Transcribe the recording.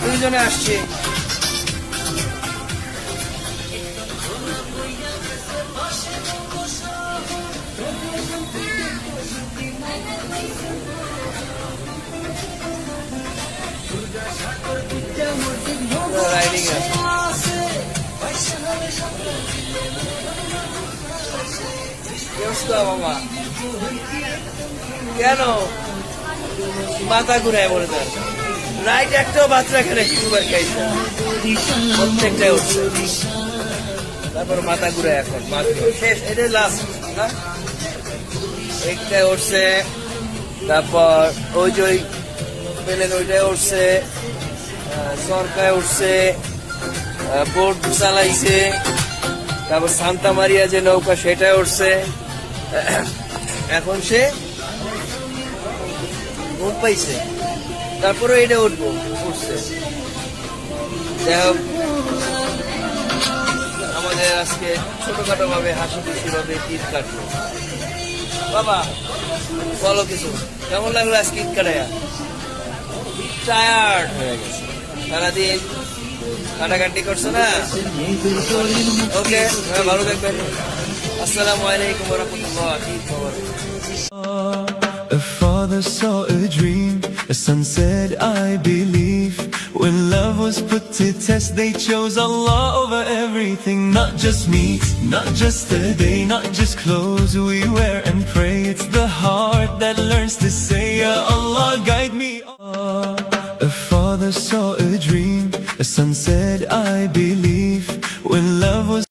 দুইজনে আসছে। রাইডিং আছে। বাবা কেন মাথা ঘুরায় বলে তার রাইট একটাও বাচ্চা এখানে দুবার খাইছে, প্রত্যেকটাই উঠছে। তারপর মাথা ঘুরায় এখন শেষ, এটাই লাস্ট। একটাই উঠছে, তারপর ওই যে ওই পেলেন ওইটাই উঠছে, সরকার উঠছে, বোট চালাইছে, তারপর সান্তা মারিয়া যে নৌকা সেটা উঠছে। এখন সে ঘুম পাইছে, তারপরে এটা উঠবো উঠছে। যাই হোক, আমাদের আজকে ছোটখাটো ভাবে হাসি খুশি ভাবে ঈদ কাটলো। বাবা বলো কিছু, কেমন লাগলো আজকে ঈদ কাটায়া? টায়ার্ড হয়ে গেছে, সারাদিন কাটাকাটি করছো না। ওকে, ভালো থাকবেন। আসসালামু আলাইকুম ওয়া রাহমাতুল্লাহি ওয়া বারাকাতুহু। A father saw a dream, a son said, I believe. When love was put to test, they chose Allah over everything. Not just meat, not just a day, not just clothes we wear and pray. It's the heart that learns to say, Ya Allah, guide me. A father saw a dream, a son said, I believe. When love was